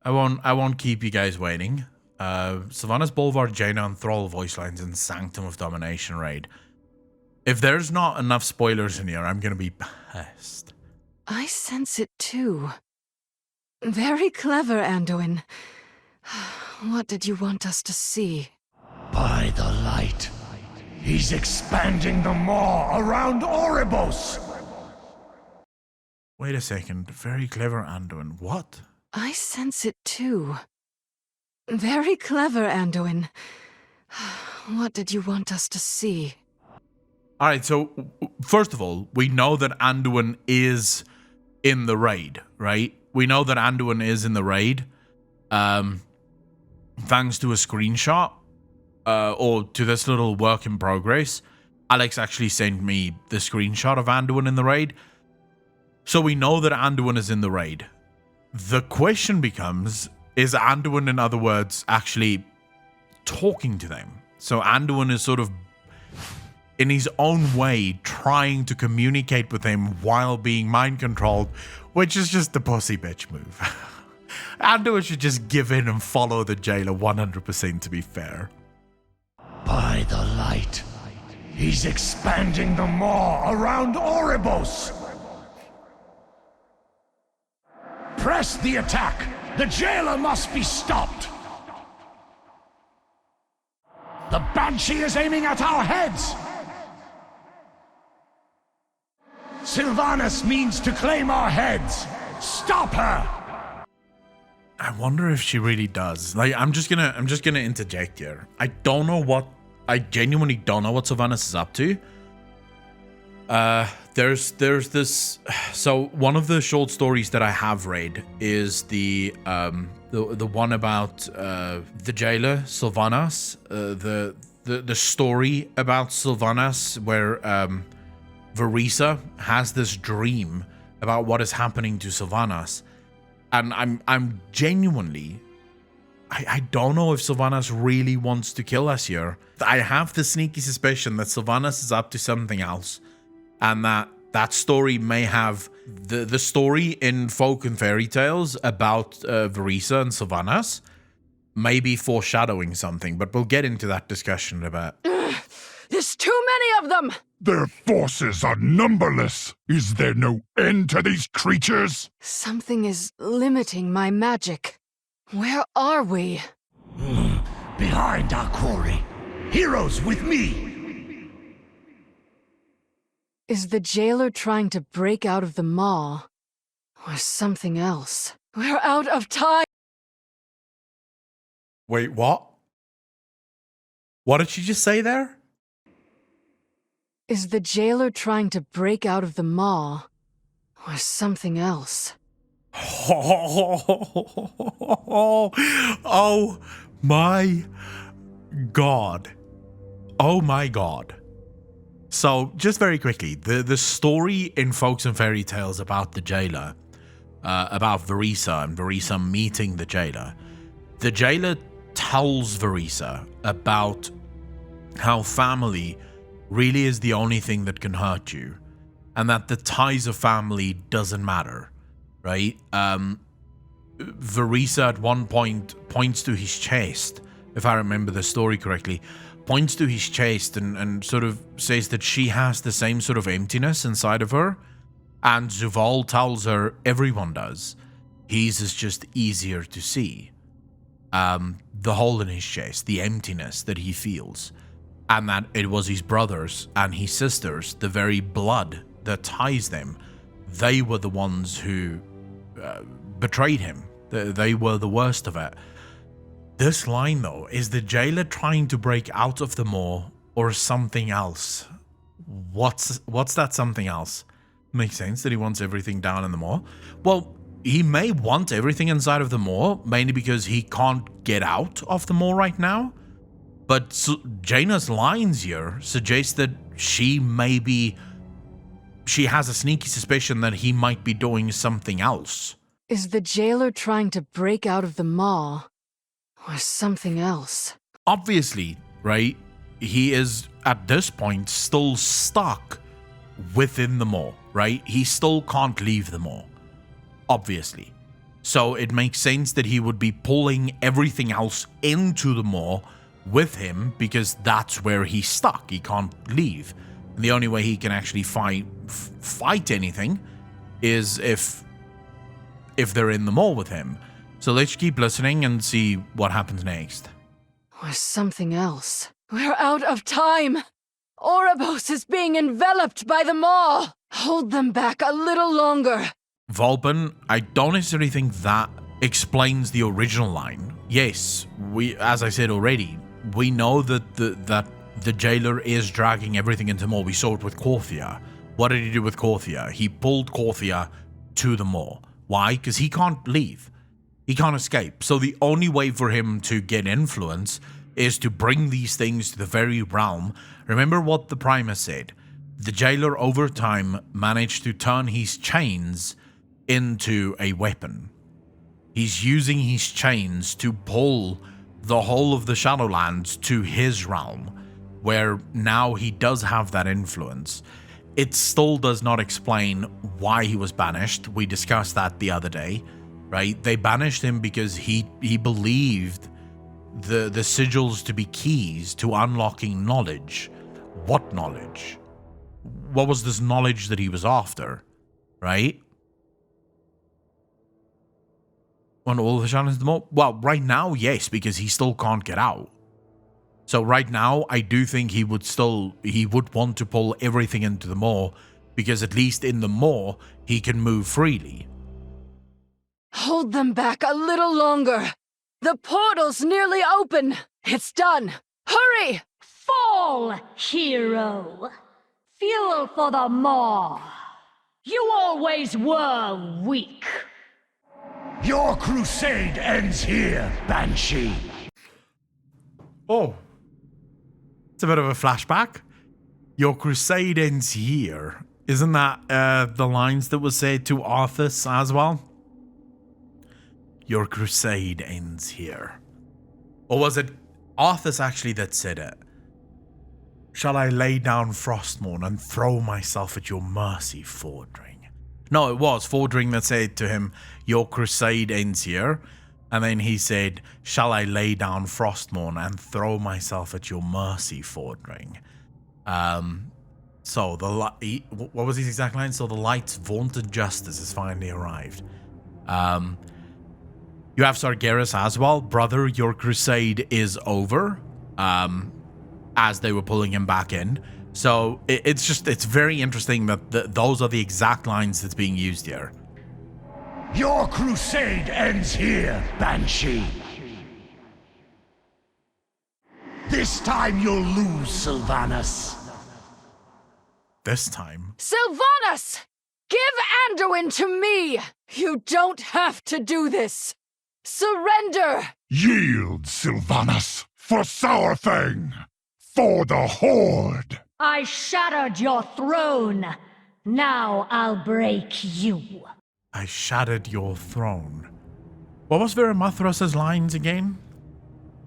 I won't keep you guys waiting. Sylvanas, Bolvar, Jaina, and Thrall voice lines in Sanctum of Domination raid. If there's not enough spoilers in here, I'm gonna be pissed. I sense it too. Very clever, Anduin. What did you want us to see? By the light. He's expanding the maw around Oribos! Wait a second. Very clever, Anduin. What? I sense it too. Very clever, Anduin. What did you want us to see? Alright, so first of all, we know that Anduin is in the raid, right? We know that Anduin is in the raid. Thanks to a screenshot, or to this little work in progress. Alex actually sent me the screenshot of Anduin in the raid. So we know that Anduin is in the raid. The question becomes, is Anduin, in other words, actually talking to them? So Anduin is sort of, in his own way, trying to communicate with them while being mind-controlled, which is just the pussy bitch move. Anduin should just give in and follow the jailer 100%, to be fair. By the light. He's expanding the maw around Oribos! Press the attack! The jailer must be stopped! The Banshee is aiming at our heads! Sylvanas means to claim our heads! Stop her! I wonder if she really does. Like, I'm just gonna interject here. I genuinely don't know what Sylvanas is up to. There's this. So one of the short stories that I have read is the one about the jailer Sylvanas. The story about Sylvanas, where Verisa has this dream about what is happening to Sylvanas, and I'm genuinely. I don't know if Sylvanas really wants to kill us here. I have the sneaky suspicion that Sylvanas is up to something else. And that story may have the story in folk and fairy tales about Verisa and Sylvanas may be foreshadowing something, but we'll get into that discussion in a bit. There's too many of them! Their forces are numberless. Is there no end to these creatures? Something is limiting my magic. Where are we? Behind our quarry. Heroes with me! Is the jailer trying to break out of the maw? Or something else? We're out of time! Wait, what? What did she just say there? Is the jailer trying to break out of the maw? Or something else? Oh my god. Oh my god. So, just very quickly, the story in Folks and Fairy Tales about the jailer, about Verisa and Verisa meeting the jailer tells Verisa about how family really is the only thing that can hurt you, and that the ties of family doesn't matter, right? Verisa at one point points to his chest, if I remember the story correctly, points to his chest and sort of says that she has the same sort of emptiness inside of her. And Zuval tells her everyone does. His is just easier to see. The hole in his chest, the emptiness that he feels. And that it was his brothers and his sisters, the very blood that ties them. They were the ones who betrayed him. They were the worst of it. This line, though, is the jailer trying to break out of the maw or something else? What's that something else? Makes sense that he wants everything down in the maw. Well, he may want everything inside of the maw, mainly because he can't get out of the maw right now. But Jaina's lines here suggest that she has a sneaky suspicion that he might be doing something else. Is the jailer trying to break out of the maw? Or something else? Obviously, right? He is, at this point, still stuck within the maw, right? He still can't leave the maw, obviously. So it makes sense that he would be pulling everything else into the maw with him, because that's where he's stuck. He can't leave. And the only way he can actually fight anything is if they're in the maw with him. So let's keep listening and see what happens next. Or something else. We're out of time! Oribos is being enveloped by the maw! Hold them back a little longer! Vulpin, I don't necessarily think that explains the original line. Yes, as I said already, we know that the jailer is dragging everything into maw. We saw it with Korthia. What did he do with Korthia? He pulled Korthia to the maw. Why? Because he can't leave. He can't escape. So the only way for him to get influence is to bring these things to the very realm. Remember what the Primus said. The jailer over time managed to turn his chains into a weapon. He's using his chains to pull the whole of the Shadowlands to his realm, where now he does have that influence. It still does not explain why he was banished. We discussed that the other day, right? They banished him because he believed the sigils to be keys to unlocking knowledge. What knowledge? What was this knowledge that he was after, right? On all the Shadowlands, well, right now, yes, because he still can't get out. So right now, I do think he would want to pull everything into the maw, because at least in the maw, he can move freely. Hold them back a little longer! The portal's nearly open! It's done! Hurry! Fall, hero! Fuel for the maw! You always were weak! Your crusade ends here, Banshee! Oh. It's a bit of a flashback. Your crusade ends here. Isn't that the lines that were said to Arthas as well? Your crusade ends here. Or was it Arthas actually that said it? Shall I lay down Frostmourne and throw myself at your mercy, Fordring? No, it was Fordring that said to him, your crusade ends here. And then he said, shall I lay down Frostmourne and throw myself at your mercy, Fordring? So, what was his exact line? So the light's vaunted justice has finally arrived. You have Sargeras as well. Brother, your crusade is over. As they were pulling him back in. So it's very interesting that those are the exact lines that's being used here. Your crusade ends here, Banshee. This time you'll lose, Sylvanas. This time? Sylvanas! Give Anduin to me! You don't have to do this! Surrender! Yield, Sylvanas, for Sourfang! For the Horde! I shattered your throne. Now I'll break you. I shattered your throne. What was Viramathros's lines again?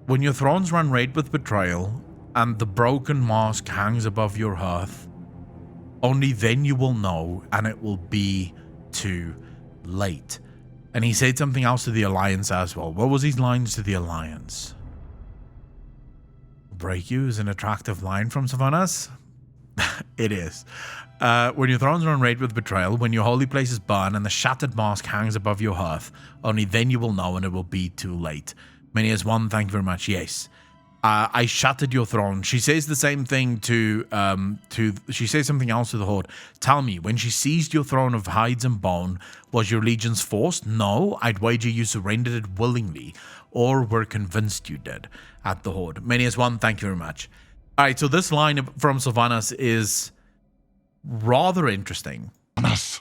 When your thrones run red with betrayal, and the broken mask hangs above your hearth, only then you will know, and it will be too late. And he said something else to the Alliance as well. What was his lines to the Alliance? Break you is an attractive line from Sylvanas. It is. When your thrones run red with betrayal, when your holy places burn and the shattered mask hangs above your hearth, only then you will know and it will be too late. Many as one, thank you very much. Yes. I shattered your throne. She says the same thing she says something else to the Horde. Tell me, when she seized your throne of hides and bone, was your allegiance forced? No, I'd wager you surrendered it willingly, or were convinced you did. At the Horde. Many as one, thank you very much. Alright, so this line from Sylvanas is rather interesting.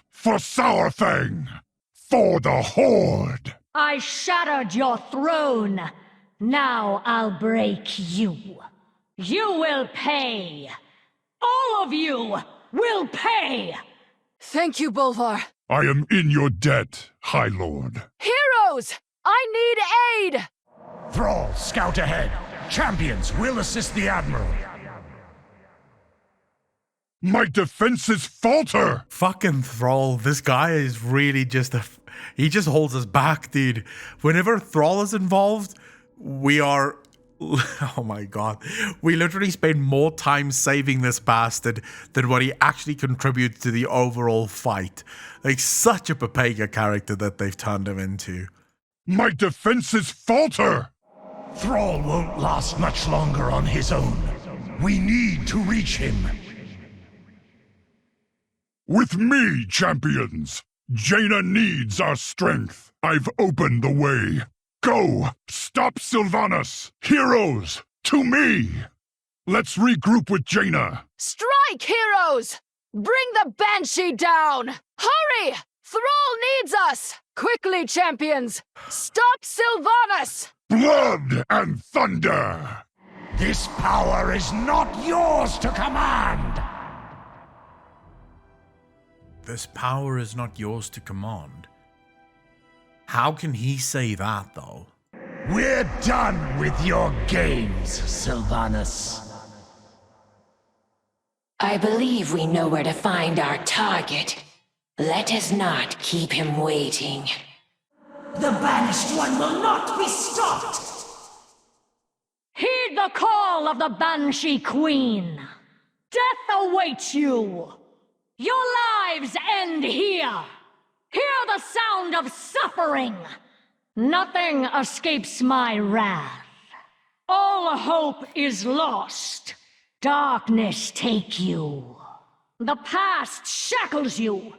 For Sourfang! For the Horde! I shattered your throne. Now I'll break you. You will pay. All of you will pay. Thank you, Bolvar. I am in your debt, High Lord. Heroes! I need aid! Thrall, scout ahead. Champions will assist the Admiral. My defenses falter! Fucking Thrall. This guy is really just He just holds us back, dude. Whenever Thrall is involved, we are... Oh my god. We literally spend more time saving this bastard than what he actually contributes to the overall fight. Like, such a Papega character that they've turned him into. My defenses falter! Thrall won't last much longer on his own. We need to reach him. With me, champions! Jaina needs our strength. I've opened the way. Go! Stop Sylvanas! Heroes! To me! Let's regroup with Jaina! Strike, heroes! Bring the Banshee down! Hurry! Thrall needs us! Quickly, champions! Stop Sylvanas! Blood and thunder! This power is not yours to command! This power is not yours to command. How can he say that, though? We're done with your games, Sylvanas. I believe we know where to find our target. Let us not keep him waiting. The Banished One will not be stopped! Heed the call of the Banshee Queen! Death awaits you! Your lives end here! Hear the sound of suffering! Nothing escapes my wrath. All hope is lost. Darkness take you. The past shackles you.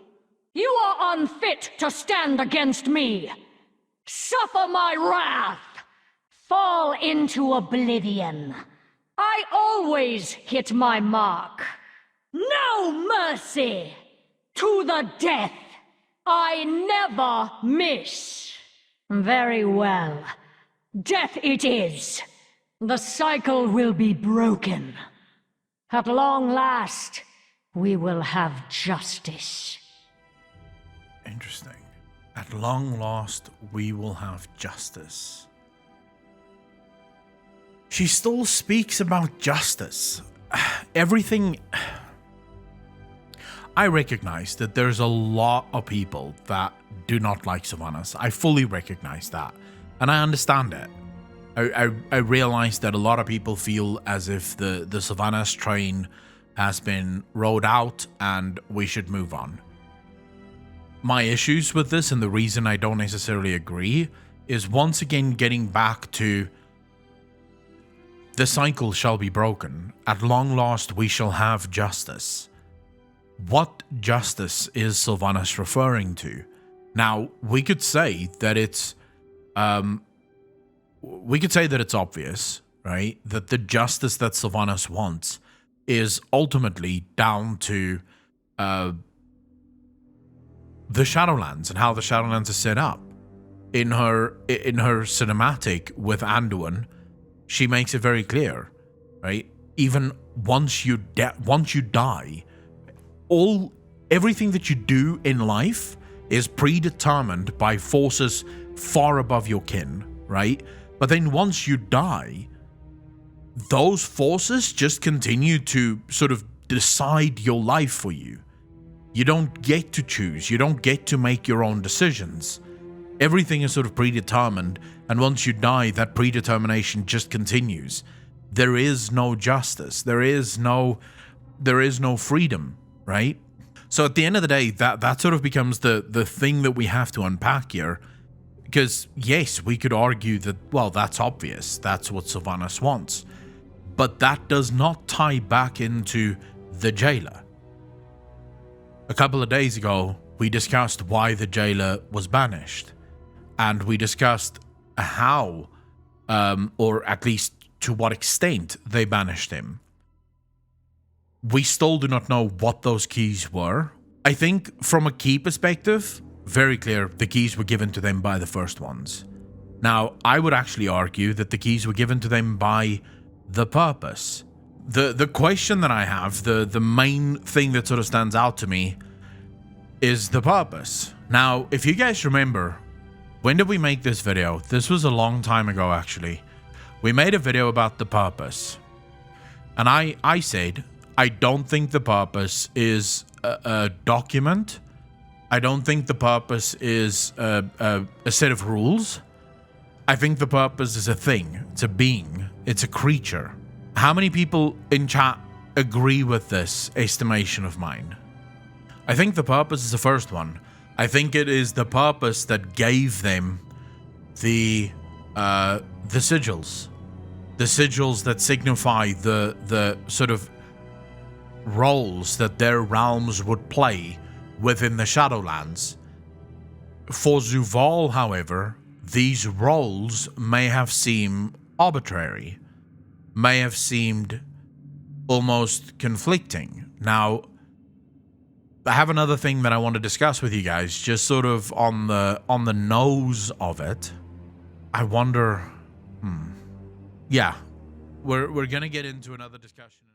You are unfit to stand against me. Suffer my wrath. Fall into oblivion. I always hit my mark. No mercy! To the death! I never miss! Very well. Death it is. The cycle will be broken. At long last, we will have justice. Interesting. At long last, we will have justice. She still speaks about justice. Everything... I recognize that there's a lot of people that do not like Sylvanas. I fully recognize that. And I understand it. I realize that a lot of people feel as if the Sylvanas train has been rolled out and we should move on. My issues with this, and the reason I don't necessarily agree, is once again getting back to the cycle shall be broken. At long last we shall have justice. What justice is Sylvanas referring to? Now, we could say that it's obvious, right? That the justice that Sylvanas wants is ultimately down to the Shadowlands and how the Shadowlands is set up. In her cinematic with Anduin, she makes it very clear, right? Even once you die, everything that you do in life is predetermined by forces far above your kin, right? But then once you die, those forces just continue to sort of decide your life for you. You don't get to choose. You don't get to make your own decisions. Everything is sort of predetermined, and once you die, that predetermination just continues. There is no justice. There is no freedom. Right? So at the end of the day, that sort of becomes the thing that we have to unpack here. Because yes, we could argue that, well, that's obvious. That's what Sylvanas wants. But that does not tie back into the jailer. A couple of days ago, we discussed why the jailer was banished. And we discussed how, or at least to what extent, they banished him. We still do not know what those keys were. I think from a key perspective, very clear, the keys were given to them by the first ones. Now, I would actually argue that the keys were given to them by the purpose. The question that I have, the main thing that sort of stands out to me is the purpose. Now, if you guys remember, when did we make this video? This was a long time ago, actually. We made a video about the purpose. And I said, I don't think the purpose is a document I don't think the purpose is a set of rules. I think the purpose is a thing. It's a being. It's a creature. How many people in chat agree with this estimation of mine? I think the purpose is the first one. I think it is the purpose that gave them the sigils. The sigils that signify the sort of roles that their realms would play within the Shadowlands. For Zuval, however, these roles may have seemed arbitrary, may have seemed almost conflicting. Now, I have another thing that I want to discuss with you guys, just sort of on the nose of it. I wonder, yeah, we're gonna get into another discussion.